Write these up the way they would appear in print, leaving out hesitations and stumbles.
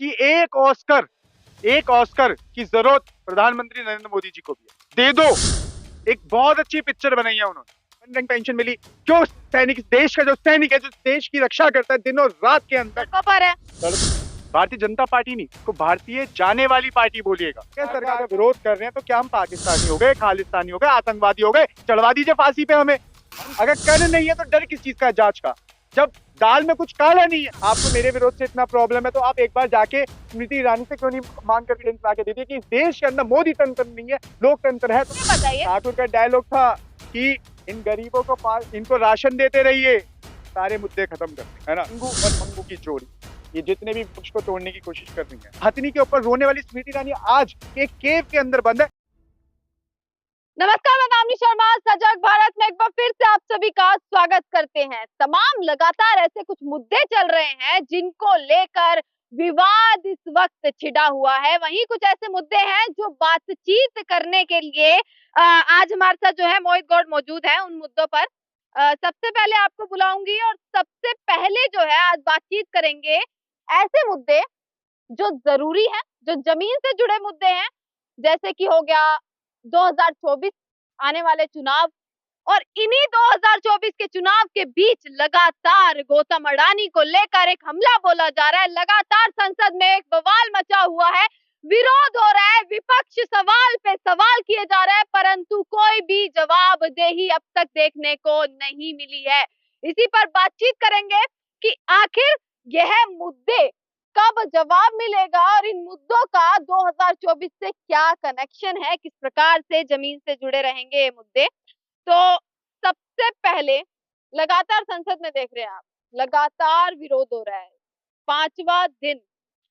कि एक ऑस्कर की जरूरत प्रधानमंत्री नरेंद्र मोदी जी को भी है। दे दो। एक बहुत अच्छी पिक्चर बनाई है उन्होंने, वन रैंक पेंशन मिली। क्यों? सैनिक, देश का जो सैनिक है, जो देश की रक्षा करता है दिनों रात के अंदर। पर है भारतीय जनता पार्टी नहीं, को भारतीय जाने वाली पार्टी बोलिएगा। क्या सरकार का विरोध कर रहे हैं तो क्या हम पाकिस्तानी हो गए, खालिस्तानी हो गए, आतंकवादी हो गए? चढ़वा दीजिए फांसी पे हमें। अगर कर नहीं है तो डर किस चीज का है जांच का, जब दाल में कुछ काला नहीं है? आपको मेरे विरोध से इतना प्रॉब्लम है तो आप एक बार जाके स्मृति ईरानी से क्यों नहीं मांग कर एविडेंस ला के दीजिए कि इस देश के अंदर मोदी तंत्र नहीं है, लोकतंत्र है। तो बताइए। ठाकुर का डायलॉग था कि इन गरीबों को इनको राशन देते रहिए, सारे मुद्दे खत्म करते, है ना? मंगू और मंगू की जोड़ी, ये जितने भी वृक्ष को तोड़ने की कोशिश कर रही है। हथनी के ऊपर रोने वाली स्मृति ईरानी आज एक केव के अंदर बंद है। नमस्कार, मैं दामिनी शर्मा सजग भारत में एक बार फिर से आप सभी का स्वागत करते हैं। तमाम लगातार ऐसे कुछ मुद्दे चल रहे हैं जिनको लेकर विवाद इस वक्त छिड़ा हुआ है। वहीं कुछ ऐसे मुद्दे हैं जो बातचीत करने के लिए आज हमारे साथ जो है मोहित गौड़ मौजूद है। उन मुद्दों पर सबसे पहले आपको बुलाऊंगी और सबसे पहले जो है आज बातचीत करेंगे ऐसे मुद्दे जो जरूरी है, जो जमीन से जुड़े मुद्दे हैं, जैसे कि हो गया 2024 आने वाले चुनाव। और इन्हीं 2024 के चुनाव के बीच लगातार गौतम अडानी को लेकर एक हमला बोला जा रहा है। लगातार संसद में एक बवाल मचा हुआ है, विरोध हो रहा है, विपक्ष सवाल पे सवाल किए जा रहे हैं, परंतु कोई भी जवाबदेही अब तक देखने को नहीं मिली है। इसी पर बातचीत करेंगे कि आखिर यह मुद्दे कब जवाब मिलेगा और इन मुद्दों का 2024 से क्या कनेक्शन है, किस प्रकार से जमीन से जुड़े रहेंगे ये मुद्दे। तो सबसे पहले लगातार संसद में देख रहे हैं आप, लगातार विरोध हो रहा है। 5वां दिन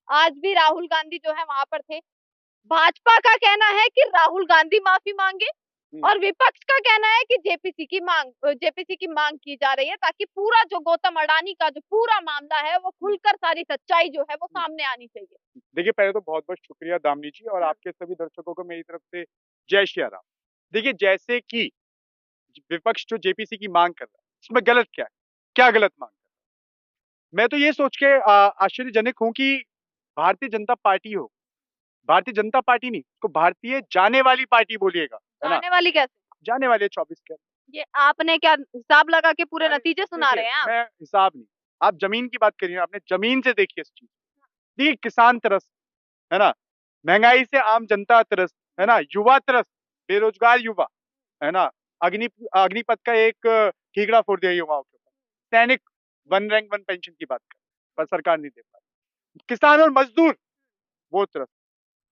आज भी राहुल गांधी जो है वहां पर थे। भाजपा का कहना है कि राहुल गांधी माफी मांगे और विपक्ष का कहना है कि जेपीसी की मांग की जा रही है ताकि पूरा जो गौतम अडानी का जो पूरा मामला है वो खुलकर सारी सच्चाई जो है वो सामने आनी चाहिए। देखिए, पहले तो बहुत बहुत शुक्रिया दामिनी जी, और आपके सभी दर्शकों को मेरी तरफ से जय श्री राम। देखिए, जैसे कि विपक्ष जो जेपीसी की मांग कर रहा है, इसमें गलत क्या है? क्या गलत मांग कर रहा है? मैं तो ये सोच के आश्चर्यजनक हूं कि भारतीय जनता पार्टी हो, भारतीय जनता पार्टी नहीं, इसको भारतीय जाने वाली पार्टी बोलिएगा, है ना? जाने वाली कैसे? जाने वाले 24 के। ये आपने क्या हिसाब लगा के पूरे नतीजे सुना रहे हैं आप? मैं हिसाब नहीं, आप जमीन की बात करिए, आपने जमीन से देखिए इस चीज। देखिए, किसान त्रस्त, है ना? महंगाई से आम जनता त्रस्त, है ना? युवा त्रस्त, बेरोजगार युवा, है ना? अग्निपथ का एक ठीकरा फोड़ दिया युवाओं के ऊपर। सैनिक वन रैंक वन पेंशन की बात कर, पर सरकार नहीं दे पा रही। किसान और मजदूर वो त्रस्त,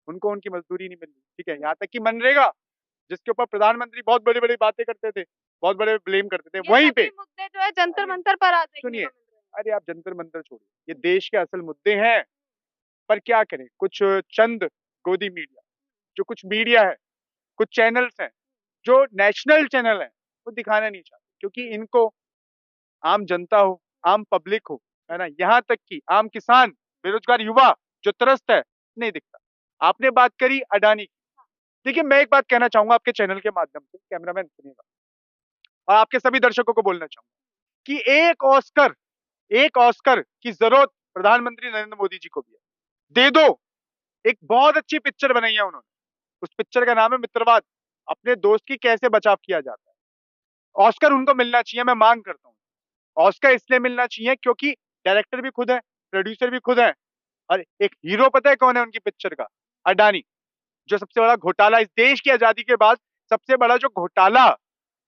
उनको उनकी मजदूरी नहीं मिल रही। ठीक है, यहाँ तक कि मनरेगा, जिसके ऊपर प्रधानमंत्री बहुत बड़ी बड़ी बातें करते थे, बहुत बड़े ब्लेम करते थे, वहीं पे मुद्दे जो है जंतर मंतर पर आ सुनिए, अरे आप जंतर मंतर छोड़िए, ये देश के असल मुद्दे हैं। पर क्या करें, कुछ चंद गोदी मीडिया, जो कुछ मीडिया है, कुछ चैनल्स हैं, जो नेशनल चैनल हैं, वो दिखाना नहीं चाहते, क्योंकि इनको आम जनता हो, आम पब्लिक हो, है ना, यहाँ तक कि आम किसान, बेरोजगार युवा जो त्रस्त है, नहीं दिखता। आपने बात करी अडानी की। देखिए, मैं एक बात कहना चाहूंगा आपके चैनल के माध्यम से, कैमरामैन सुनिएगा, और आपके सभी दर्शकों को बोलना चाहूंगा कि एक ऑस्कर की जरूरत प्रधानमंत्री नरेंद्र मोदी जी को भी है। दे दो। एक बहुत अच्छी पिक्चर बनाई है उन्होंने, उस पिक्चर का नाम है मित्रवाद, अपने दोस्त की कैसे बचाव किया जाता है। ऑस्कर उनको मिलना चाहिए, मैं मांग करता हूँ। ऑस्कर इसलिए मिलना चाहिए क्योंकि डायरेक्टर भी खुद है, प्रोड्यूसर भी खुद है, और एक हीरो पता है कौन है उनकी पिक्चर का? अडानी, जो सबसे बड़ा घोटाला इस देश की आजादी के बाद, सबसे बड़ा जो घोटाला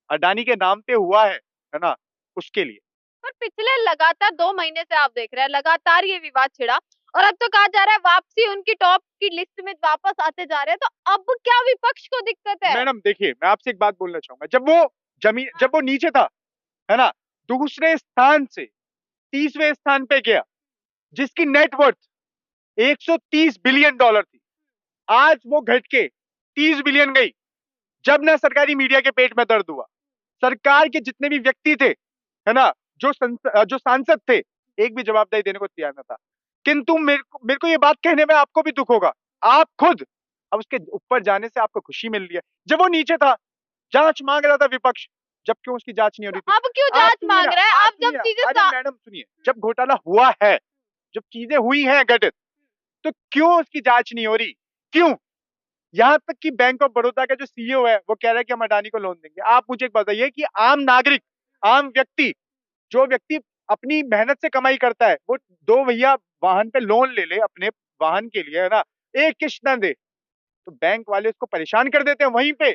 अडानी के नाम पे हुआ है ना, उसके लिए। पर पिछले लगातार 2 महीने से आप देख रहे हैं लगातार ये विवाद छिड़ा और अब तो कहा जा रहा है वापसी उनकी टॉप की लिस्ट में वापस आते जा रहे हैं। तो अब क्या विपक्ष को दिक्कत है? मैडम देखिए, मैं आपसे एक बात बोलना चाहूंगा, जब वो नीचे था, है ना, दूसरे स्थान से 30वें स्थान पे गया, जिसकी नेटवर्थ 130 बिलियन डॉलर थी, आज वो घट के 30 बिलियन गई। जब ना सरकारी मीडिया के पेट में दर्द हुआ, सरकार के जितने भी व्यक्ति थे, है ना, जो सांसद थे, एक भी जवाबदेही देने को तैयार न था। किंतु मेरे को ये बात कहने में आपको भी दुख होगा, आप खुद अब उसके ऊपर जाने से आपको खुशी मिल रही है। जब वो नीचे था, जांच मांग रहा था विपक्ष, जब क्यों उसकी जांच नहीं हो रही थी? अब क्यों जांच मांग रहा है? आप जब चीजें मैडम सुनिए, जब घोटाला हुआ है, जब चीजें हुई हैं घटित, तो क्यों उसकी जांच नहीं हो रही? क्यों? यहाँ तक कि बैंक ऑफ बड़ौदा का जो सीईओ है वो कह रहा है कि हम अडानी को लोन देंगे। आप मुझे एक बताइए कि आम नागरिक, आम व्यक्ति, जो व्यक्ति अपनी मेहनत से कमाई करता है, वो दो भैया वाहन पे लोन ले ले अपने वाहन के लिए, है ना, एक किस्त ना दे तो बैंक वाले उसको परेशान कर देते हैं वहीं पे।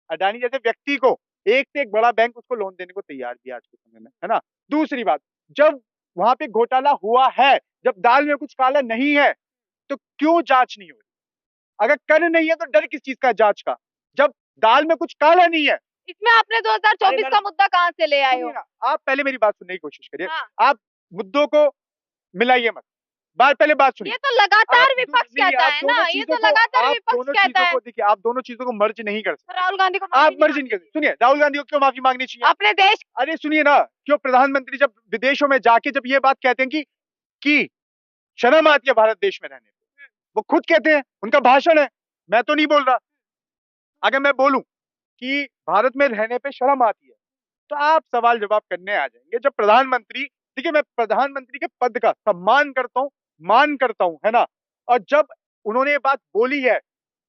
अडानी जैसे व्यक्ति को एक से एक बड़ा बैंक उसको लोन देने को तैयार भी है आज के समय में, है ना। दूसरी बात, जब वहां पे घोटाला हुआ है, जब दाल में कुछ काला नहीं है, तो क्यों जांच नहीं हो रही? अगर कर नहीं है तो डर किस चीज का है जांच का, जब दाल में कुछ काला नहीं है? इसमें आपने 2024 का मुद्दा कहाँ से ले आए सुनिए हो? ना, आप पहले मेरी बात सुनने की कोशिश करिए। हाँ। आप मुद्दों को मिलाइए मत, पहले बात सुनिए। ये तो लगातार आप विपक्ष नहीं, कहता आप है दोनों ना, ये चीजों तो को, लगातार आप विपक्ष दोनों कहता चीजों है। को देखिए, आप दोनों चीजों को मर्ज नहीं कर सकते। राहुल गांधी को आप माफी नहीं मर्ज नहीं मांगनी कर सकते। चाहिए। सुनिए, राहुल गांधी को क्यों माफी मांगनी चाहिए? अपने देश अरे सुनिए ना, क्यों प्रधानमंत्री जब विदेशों में जाके जब ये बात कहते हैं कि शर्म आती है भारत देश में रहने पे, वो खुद कहते हैं, उनका भाषण है, मैं तो नहीं बोल रहा। अगर मैं बोलूं कि भारत में रहने पे शर्म आती है, तो आप सवाल जवाब करने आ जाएंगे। जब प्रधानमंत्री, देखिए मैं प्रधानमंत्री के पद का सम्मान करता हूँ, मान करता हूँ, है ना, और जब उन्होंने ये बात बोली है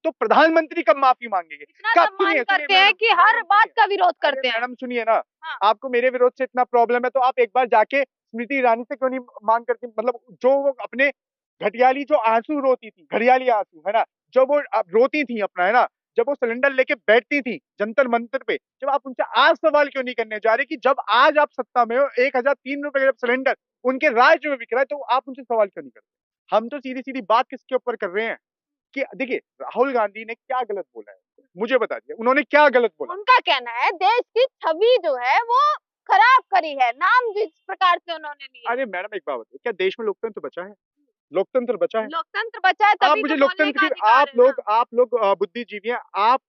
तो प्रधानमंत्री कब माफी मांगेंगे? इतना कब? सम्मान सुनिए सुनिए करते हैं मैडम, कि हर मैडम बात सुनिए, का विरोध अरे करते हैं। मैडम सुनिए ना, हाँ। आपको मेरे विरोध से इतना प्रॉब्लम है तो आप एक बार जाके स्मृति ईरानी से क्यों नहीं मांग करती, मतलब जो वो अपने घटियाली जो आंसू रोती थी, घड़ियाली आंसू, है ना, जो वो रोती थी अपना, है ना, जब वो सिलेंडर लेके बैठती थी जंतर मंतर पे, जब आप उनसे आज सवाल क्यों नहीं करने जा रहे कि जब आज आप सत्ता में हो, 1003 रुपए का जब सिलेंडर उनके राज्य में बिक रहा है, तो आप उनसे सवाल क्यों नहीं करते? हम तो सीधी सीधी बात किसके ऊपर कर रहे हैं कि देखिए राहुल गांधी ने क्या गलत बोला है, मुझे बता दिया उन्होंने क्या गलत बोला। उनका कहना है देश की छवि जो है वो खराब करी है, नाम जिस प्रकार से उन्होंने लिया। अरे मैडम एक बात बताइए, क्या देश में लोकतंत्र बचा है? लोकतंत्र बचा है? लोकतंत्र बचा है आप तभी मुझे तो बोलने लोकतंत्र का की, अधिकार है ना। आप लोग बुद्धिजीवी हैं, आप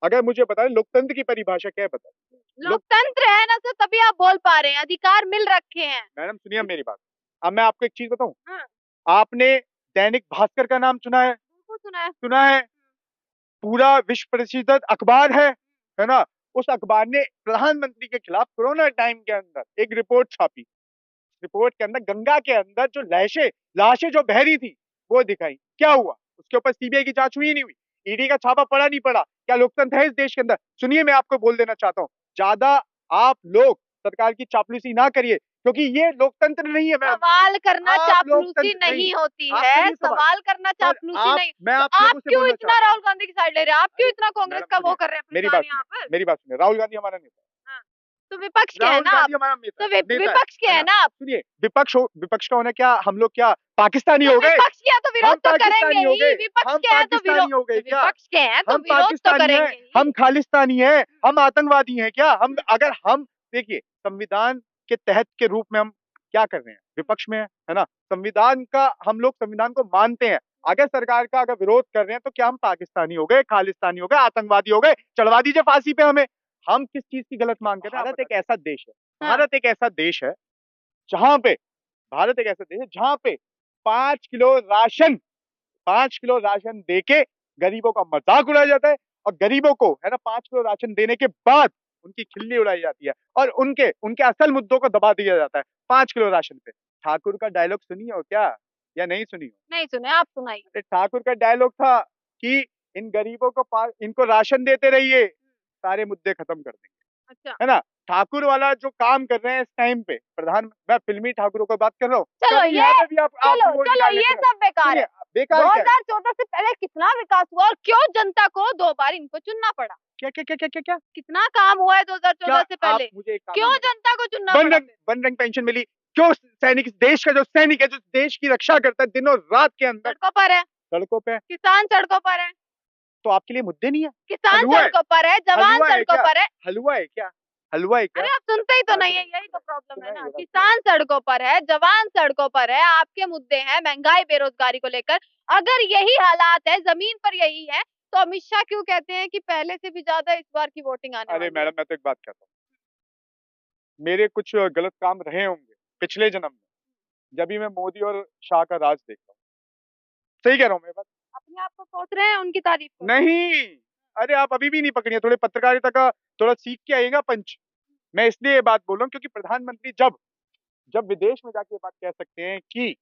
अगर मुझे बताएं लोकतंत्र की परिभाषा क्या है, बताइए। लोकतंत्र है ना, तो तभी आप बोल पा रहे हैं, अधिकार मिल रखे हैं। मैडम सुनिए अब मेरी बात, अब मैं आपको एक चीज बताऊं, हाँ, आपने दैनिक भास्कर का नाम सुना है? बिल्कुल सुना है। सुना है? पूरा विश्व प्रसिद्ध अखबार है ना, उस अखबार ने प्रधानमंत्री के खिलाफ कोरोना टाइम के अंदर एक रिपोर्ट छापी। रिपोर्ट के अंदर गंगा के अंदर जो लाशें लाशें जो बह रही थी वो दिखाई। क्या हुआ? उसके ऊपर सीबीआई की जांच हुई नहीं हुई? ईडी का छापा पड़ा नहीं पड़ा? क्या लोकतंत्र है इस देश के अंदर? सुनिए मैं आपको बोल देना चाहता हूँ, ज्यादा आप लोग सरकार की चापलूसी ना करिए, क्योंकि ये लोकतंत्र नहीं है मैडम। सवाल करना आप चापलूसी लोकतंत्र नहीं होती आप है, करिए सवाल करना पर चापलूसी आप, नहीं। मैं तो आप आप लोगों से क्यों बोलना इतना चाहता हूँ, राहुल गांधी की साइड ले रहे हैं? आप क्यों अरे इतना कांग्रेस मैडम का वो सुनिए, कर रहे हैं मेरी बात प्रचार यहाँ सुनिए, पर? मेरी बात सुनिए, राहुल गांधी हमारा नेता है। हाँ, तो विपक्ष के है राहुल ना आप, गांधी हमारा नेता तो है, नेता विपक्ष के है है ना। ना आप। सुनिए, विपक्ष का होना क्या, हम लोग क्या पाकिस्तानी तो हो गए? विपक्ष के है तो विरोध हम तो पाकिस्तानी करेंगे हो ही, गए? विपक्ष हम के है तो विरोध, पाकिस्तानी हो गए तो क्या? विपक्ष के हैं तो हम विरोध तो पाकिस्तानी हैं? करेंगे हम ही। खालिस्तानी हैं? हम आतंकवादी हैं क्या? हम अगर हम देखिए संविधान के तहत के रूप में हम क्या कर रहे हैं, विपक्ष में है ना, संविधान का हम लोग संविधान को मानते हैं। अगर सरकार का अगर विरोध कर रहे हैं तो क्या हम पाकिस्तानी हो गए, खालिस्तानी हो गए, आतंकवादी हो गए? चढ़वा दीजिए फांसी पे हमें। हम किस चीज की गलत मांग कर रहे हैं? भारत एक ऐसा देश है, हाँ। भारत एक ऐसा देश है जहां पे, भारत एक ऐसा देश है जहां पे 5 किलो राशन, 5 किलो राशन देके गरीबों का मजाक उड़ाया जाता है, और गरीबों को है ना 5 किलो राशन देने के बाद उनकी खिल्ली उड़ाई जाती है, और उनके उनके असल मुद्दों को दबा दिया जाता है 5 किलो राशन पे। ठाकुर का डायलॉग सुनी हो क्या, या नहीं सुनी हो? नहीं सुने, आप सुनाइए। अरे ठाकुर का डायलॉग था कि इन गरीबों को इनको राशन देते रहिए, सारे मुद्दे खत्म कर देंगे, अच्छा, है ना। ठाकुर वाला जो काम कर रहे हैं इस टाइम पे प्रधान, मैं फिल्मी ठाकुरों की बात कर रहा हूँ, चलो कभी ये, यहाँ पे भी आप चलो वो चलो निकालने ये के सब बेकार है। बेकार क्या है? 2014 से पहले कितना विकास हुआ और क्यों जनता को 2 बार इनको चुनना पड़ा? क्या क्या क्या क्या क्या क्या कितना काम हुआ है क्या 2014 से आप पहले? मुझे एक काम क्यों नहीं बता, जनता को चुनना पड़ा फिर? वन रंग पेंशन मिली क्यों? सैनिक, देश का जो सैनिक है, जो देश की रक्षा करता है दिनों रात के अंदर सड़कों पर है, सड़कों पे, किसान सड़कों पर है, तो आपके लिए मुद्दे नहीं है? किसान हलवा है? सड़कों पर है, जवान हलवा है सड़कों क्या? पर है। हलवा है क्या? हलवा है क्या? अरे आप सुनते ही तो हाँ, नहीं है, सुनाइए, यही तो प्रॉब्लम है ना। सुनाइए, किसान सड़कों पर है, जवान सड़कों पर है, आपके मुद्दे हैं महंगाई बेरोजगारी को लेकर। अगर यही हालात है, जमीन पर यही है, तो अमित शाह क्यों कहते हैं कि पहले से भी ज्यादा इस बार की वोटिंग आने अरे वाली है? मैडम मैं तो एक बात कहता हूँ, मेरे कुछ गलत काम रहे होंगे पिछले जन्म में, जब भी मैं मोदी और शाह का राज देखता हूँ। सही कह रहा हूँ मैं बात? अपने आप को सोच रहे हैं उनकी तारीफ को? नहीं, अरे आप अभी भी नहीं पकड़ी है, थोड़े पत्रकारिता का थोड़ा सीख के आइएगा पंच। मैं इसलिए ये बात बोल रहा हूँ क्योंकि प्रधानमंत्री जब जब विदेश में जाके ये बात कह सकते हैं कि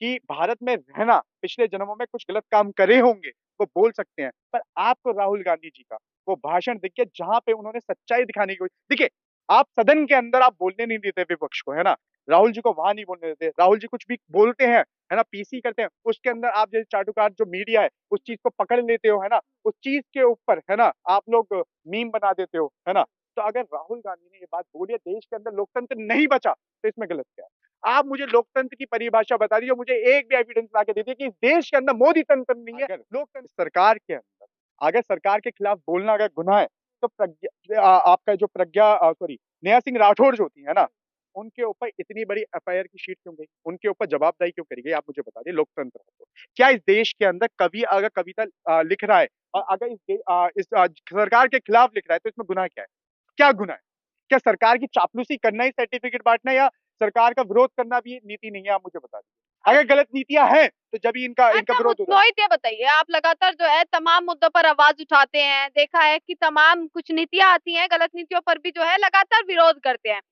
कि भारत में रहना, पिछले जन्मों में कुछ गलत काम करे होंगे, वो बोल सकते हैं। पर आपको राहुल गांधी जी का वो भाषण दिख गया जहाँ पे उन्होंने सच्चाई दिखाने की कोशिश। देखिए, आप सदन के अंदर आप बोलने नहीं देते विपक्ष को, है ना? राहुल जी को वहां नहीं बोलने देते। राहुल जी कुछ भी बोलते हैं, है ना? पीसी करते हैं, उसके अंदर आप जैसे चाटुकार जो मीडिया है, उस चीज को पकड़ लेते हो, है ना? उस चीज के ऊपर, है ना, आप लोग मीम बना देते हो, है ना? तो अगर राहुल गांधी ने ये बात बोली है, देश के अंदर लोकतंत्र नहीं बचा, तो इसमें गलत क्या है? आप मुझे लोकतंत्र की परिभाषा बता दीजिए, मुझे एक भी एविडेंस ला के दीजिए कि इस देश के अंदर मोदी तंत्र नहीं है। अगर लोकतंत्र सरकार के अंदर, अगर सरकार के खिलाफ बोलना अगर गुनाह है, तो आपका जो नेहा सिंह राठौर जो होती है ना, उनके ऊपर इतनी बड़ी एफआईआर की शीट क्यों गई? उनके ऊपर जवाबदारी क्यों करी गई? आप मुझे बता दिए, लोकतंत्र है तो। क्या इस देश के अंदर कवि अगर कविता लिख रहा है और अगर सरकार के खिलाफ लिख रहा है, तो इसमें गुनाह क्या है? क्या गुनाह है? क्या सरकार की चापलूसी करना ही सर्टिफिकेट बांटना, या सरकार का विरोध करना भी नीति नहीं है? आप मुझे बता दीजिए। अगर गलत नीतियां हैं, तो जब ही इनका अच्छा विरोध होता है। मोहित, ये बताइए, आप लगातार जो है तमाम मुद्दों पर आवाज उठाते हैं, देखा है कि तमाम कुछ नीतियां आती हैं, गलत नीतियों पर भी जो है लगातार विरोध करते हैं।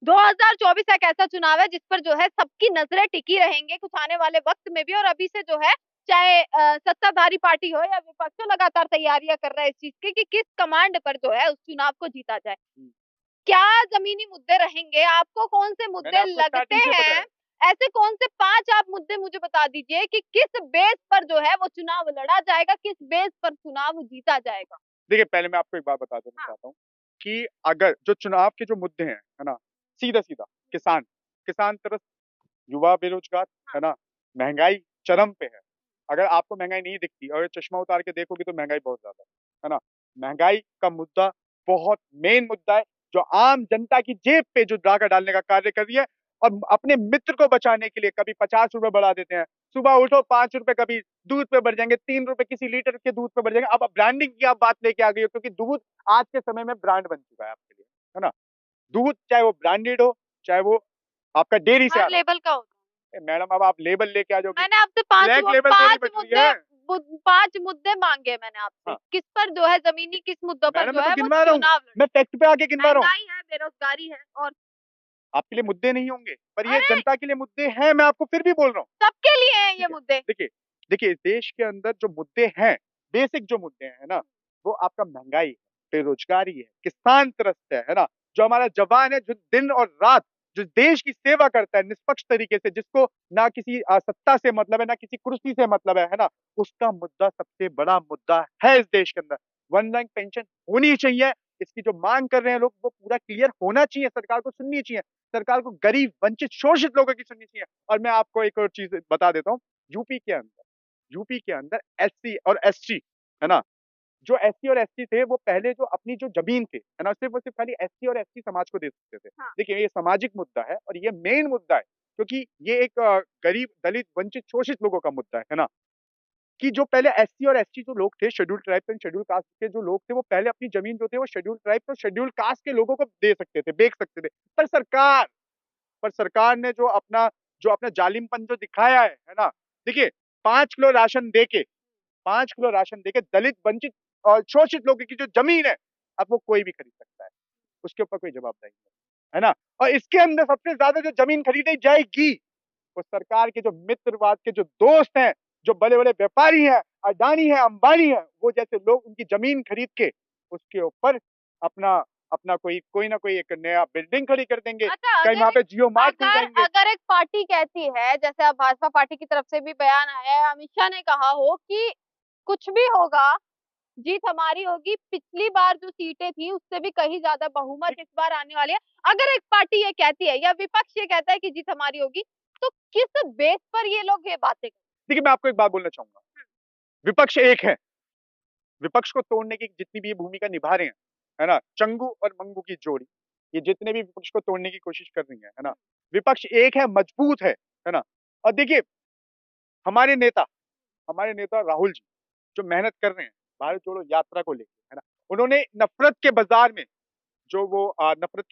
2024 एक ऐसा चुनाव है जिस पर जो है सबकी नजरें टिकी रहेंगी कुछ आने वाले वक्त में भी, और अभी से जो है चाहे सत्ताधारी पार्टी हो या विपक्ष हो, लगातार तैयारियां कर रहा है इस चीज की कि किस कमांड पर जो है उस चुनाव को जीता जाए। क्या जमीनी मुद्दे रहेंगे? आपको कौन से मैंने मुद्दे आपको लगते स्टार्टिंग से हैं? बताया। ऐसे कौन से 5 आप मुद्दे मुझे बता दीजिए कि किस बेस पर जो है वो चुनाव लड़ा जाएगा, किस बेस पर चुनाव जीता जाएगा? देखिए, पहले मैं आपको एक बात बता देना हाँ। चाहता हूँ कि अगर जो चुनाव के जो मुद्दे हैं, है ना? सीधा-सीधा किसान, किसान त्रस्त, युवा बेरोजगार, है ना? महँगाई चरम पे है। अगर आपको महँगाई नहीं दिखती और चश्मा उतार के देखोगे, तो महँगाई बहुत ज़्यादा है ना? महँगाई का मुद्दा बहुत मेन मुद्दा है, जो आम जनता की जेब पे जो डाका डालने का कार्य कर रही है, और अपने मित्र को बचाने के लिए कभी ₹50 बढ़ा देते हैं। सुबह उठो ₹5, कभी दूध पे बढ़ जाएँगे, ₹3 किसी लीटर के दूध पे बढ़ जाएँगे। अब ब्रांडिंग की आप बात लेके आ गई हो, क्योंकि दूध आज के समय में ब्रांड बन चुका है आपके लिए, है ना? दूध चाहे वो ब्रांडेड हो, चाहे वो आपका डेयरी से आ हर रहा लेवल का होता है। हो। मैडम, अब आप लेबल लेके आ जाओगी, मैंने आपसे 5 ब्लैक लेबल थोड़ी 5 बच रही मुद्दे है। 5 मुद्दे मांगे मैंने आपसे। हाँ, किस पर जो है जमीनी, किस मुद्दों पर मैडम जो मैं तो है वो गिनवा रहा हूँ, चुनाव लड़े? मैं फैक्ट पे आके गिनवा रहा हूँ। महंगाई है, बेरोजगारी है, और आपके लिए मुद्दे नहीं होंगे, पर ये अरे जनता के लिए मुद्दे हैं, मैं आपको फिर भी बोल रहा हूँ। सबके लिए हैं ये ठीक है, मुद्दे। देखिए, देखिए इस देश के अंदर जो मुद्दे हैं, बेसिक जो मुद्दे हैं ना, वो आपका महँगाई है, बेरोज़गारी है, किसान त्रस्त है ना? जो हमारा जवान है, जो दिन और रात जो देश की सेवा करता है निष्पक्ष तरीके से, जिसको ना किसी सत्ता से मतलब है, ना किसी कुर्सी से मतलब है ना? उसका मुद्दा सबसे बड़ा मुद्दा है इस देश के अंदर। वन रैंक पेंशन होनी चाहिए, इसकी जो माँग कर रहे हैं लोग, वो पूरा क्लियर होना चाहिए, सरकार को सुननी चाहिए। सरकार को गरीब, वंचित, शोषित लोगों की सुननी चाहिए। और मैं आपको एक और चीज़ बता देता हूँ, यूपी के अंदर यूपी के अंदर एससी और एसटी, है ना? जो एससी और एसटी थे, वो पहले जो अपनी जो ज़मीन थी, है ना? सिर्फ़ और सिर्फ़ खाली एससी और एसटी समाज को दे सकते थे। हाँ। देखिए, ये सामाजिक मुद्दा है और ये मेन मुद्दा है, क्योंकि ये एक गरीब, दलित, वंचित, शोषित लोगों का मुद्दा है ना? कि जो पहले एससी और एसटी जो लोग थे, scheduled tribes and scheduled caste के जो लोग थे, वो पहले अपनी ज़मीन जो थे, वो शेड्यूल्ड ट्राइब्स और शेड्यूल्ड कास्ट के लोगों को दे सकते थे, बेच सकते थे। पर सरकार ने जो अपना जालिमपन जो दिखाया है ना? देखिए, 5 किलो राशन देके 5 किलो राशन देके दलित, वंचित और शोषित लोगों की जो ज़मीन है, अब वो कोई भी खरीद सकता है। उसके ऊपर कोई जवाबदारी नहीं है ना? और इसके अंदर सबसे ज़्यादा जो ज़मीन खरीदी जाएगी, वो सरकार के जो मित्रवाद के जो दोस्त हैं, जो बड़े-बड़े व्यापारी हैं, अडानी हैं, अंबानी हैं, वो जैसे लोग उनकी ज़मीन खरीद के उसके ऊपर अपना अपना कोई ना कोई एक नया बिल्डिंग खड़ी कर देंगे, अच्छा, कहीं वहाँ पे जियो मार्ट खुल अगर जाएँगे। अगर एक पार्टी कहती है, जैसे अब भाजपा पार्टी की तरफ से भी बयान आया है, अमित शाह ने कहा हो कि कुछ भी होगा, जीत हमारी होगी, पिछली बार जो सीटें थी उससे भी कहीं ज्यादा बहुमत इस बार आने वाली है। अगर एक पार्टी ये कहती है या विपक्ष ये कहता है कि जीत हमारी होगी, तो किस बेस पर ये लोग ये बातें करते देखिए, मैं आपको एक बात बोलना चाहूँगा, विपक्ष एक है, विपक्ष को तोड़ने की जितनी भी ये भूमिका निभा रहे हैं, है ना? चंगू और मंगू की जोड़ी, ये जितने भी विपक्ष को तोड़ने की कोशिश कर रही है ना? विपक्ष एक है, मजबूत है ना? और देखिए, हमारे नेता हमारे नेता राहुल जी, जो मेहनत कर रहे हैं, भारत जोड़ो यात्रा को लेके, है ना? उन्होंने नफ़रत के बाज़ार में जो मोहब्बत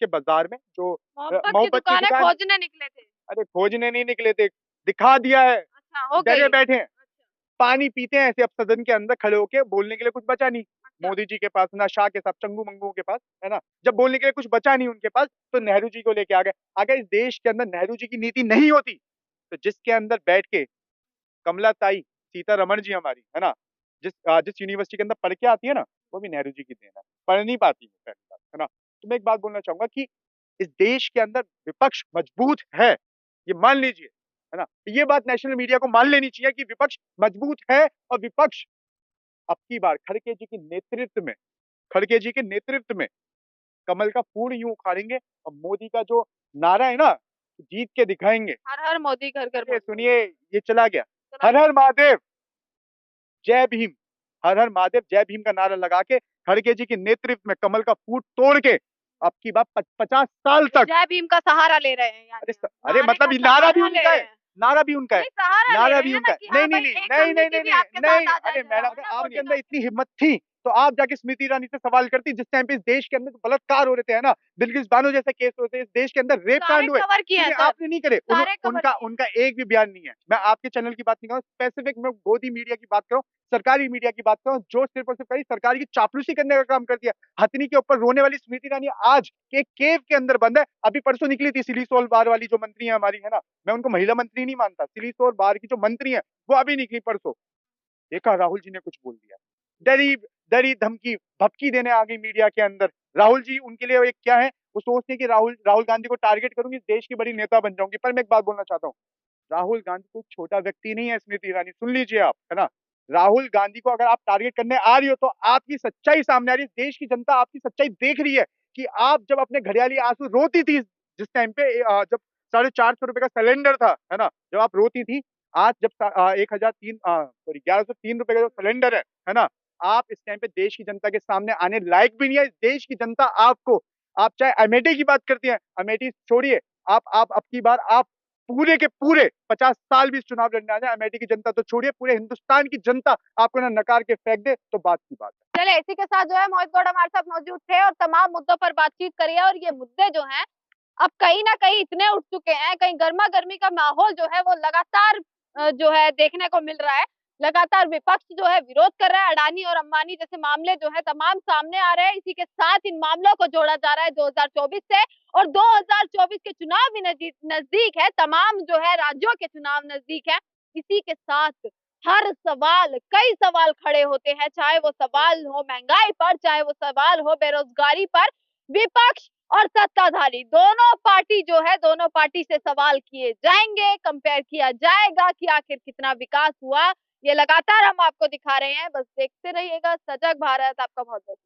की मोहब्बत की दुकानें दुकान, खोजने निकले थे? अरे खोजने नहीं निकले थे, दिखा दिया है, अच्छा, हो डरे गई। बैठे हैं। अच्छा। पानी पीते हैं ऐसे, अब सदन के अंदर खड़े होके बोलने के लिए कुछ बचा नहीं। अच्छा। मोदी जी के पास, ना शाह के साथ, चंगू-मंगू के पास, है ना? जब बोलने के लिए कुछ बचा नहीं उनके पास, तो नेहरू जी को लेके आ गए। अगर इस देश के अंदर नेहरू जी की नीति नहीं होती, तो जिसके अंदर बैठ के कमला ताई सीतारमण जी हमारी, है ना, जिस यूनिवर्सिटी के अंदर पढ़ के आती है ना, वो भी नेहरू जी की देन है। पढ़ नहीं पाती है, पहली बात, है ना। तो मैं एक बात बोलना चाहूंगा कि इस देश के अंदर विपक्ष मजबूत है, ये मान लीजिए, है ना। तो ये बात नेशनल मीडिया को मान लेनी चाहिए कि विपक्ष मजबूत है, और विपक्ष अब की बार खड़गे जी के नेतृत्व में कमल का फूल यूं उखाड़ेंगे, और मोदी का जो नारा है ना, जीत के दिखाएंगे। हर हर मोदी, घर घर ये मोदी। सुनिए, ये चला गया, चला हर हर महादेव जय भीम, हर हर महादेव जय भीम का नारा लगा के खड़गे जी के नेतृत्व में कमल का फूल तोड़ के अब की बात 50 साल तक। जय भीम का सहारा ले रहे हैं यानी, अरे नारे मतलब का ये नारा भी सहारा ले उनका रहे है, हैं। नारा भी उनका है, नहीं, सहारा ले नारा रहे भी हैं उनका ना है। कि नहीं हाँ नहीं भाई, नहीं एक नहीं नहीं कम्युनिटी नहीं भी नहीं आपके नहीं, साथ आ जाए अरे जरा, मैडम, है अगर ना, वो आपके नहीं अंदर चाहते। इतनी हिम्मत थी तो आप जाके स्मृति ईरानी से सवाल करती, जिस टाइम पे इस देश के अंदर बलात्कार हो रहे थे, है ना, बिल्किस बानो जैसे केस होते हैं, इस देश के अंदर रेप सारे कांड हुए, कवर किए हैं लेकिन सर, आपने नहीं करे। सारे कवर उनका किए हैं। उनका एक भी बयान नहीं है। मैं आपके चैनल की बात नहीं कर रहा हूँ, स्पेसिफिक मैं गोदी मीडिया की बात कर रहा हूँ, सरकारी मीडिया की बात कर रहा हूँ, जो सिर्फ और सिर्फ करी सरकार की चापलूसी करने का काम करती है। हथनी के ऊपर रोने वाली स्मृति ईरानी आज एक केव के अंदर बंद है। अभी परसों निकली थी सिलीसोल बार वाली जो मंत्री है हमारी, है ना, मैं उनको महिला मंत्री नहीं मानता, सिलीसोल बार की जो मंत्री है वो अभी निकली परसों। देखा राहुल जी ने कुछ बोल दिया, डरी डरी धमकी भपकी देने आ गई मीडिया के अंदर। राहुल जी उनके लिए एक क्या है, वो सोचते हैं कि राहुल राहुल गांधी को टारगेट करूंगी, देश की बड़ी नेता बन जाऊंगी। पर मैं एक बात बोलना चाहता हूँ, राहुल गांधी कोई छोटा व्यक्ति नहीं है स्मृति ईरानी, सुन लीजिए आप, है ना। राहुल गांधी को अगर आप टारगेट करने आ रही हो तो आपकी सच्चाई सामने आ रही है, देश की जनता आपकी सच्चाई देख रही है कि आप जब अपने घड़ियाली आंसू रोती थी, जिस टाइम पे जब 450 रुपए का सिलेंडर था, है ना, जब आप रोती थी, आज जब 1103 रुपए का जो सिलेंडर है ना, आप इस टाइम पे देश की जनता के सामने आने लायक भी नहीं है। देश की जनता आपको, आप चाहे अमेठी की बात करती हैं, अमेठी छोड़िए, आप अब की बार आप पूरे के पूरे 50 साल भी इस चुनाव लड़ने आ जाए, अमेठी की जनता तो छोड़िए, पूरे हिंदुस्तान की जनता आपको ना नकार के फेंक दे तो बात की बात है। चले, इसी के साथ जो है मोहित गौड़ हमारे साथ मौजूद थे और तमाम मुद्दों पर बातचीत करी है। और ये मुद्दे जो हैं अब कहीं ना कहीं इतने उठ चुके हैं, कहीं गर्मा गर्मी का माहौल जो है वो लगातार जो है देखने को मिल रहा है। लगातार विपक्ष जो है विरोध कर रहा है, अडानी और अंबानी जैसे मामले जो है तमाम सामने आ रहे हैं। इसी के साथ इन मामलों को जोड़ा जा रहा है 2024 से, और 2024 के चुनाव भी नजदीक है, तमाम जो है राज्यों के चुनाव नजदीक है। इसी के साथ हर सवाल, कई सवाल खड़े होते हैं, चाहे वो सवाल हो महंगाई पर, चाहे वो सवाल हो बेरोजगारी पर। विपक्ष और सत्ताधारी दोनों पार्टी जो है, दोनों पार्टी से सवाल किए जाएंगे, कंपेयर किया जाएगा कि आखिर कितना विकास हुआ। ये लगातार हम आपको दिखा रहे हैं, बस देखते रहिएगा सजग भारत। आपका बहुत बहुत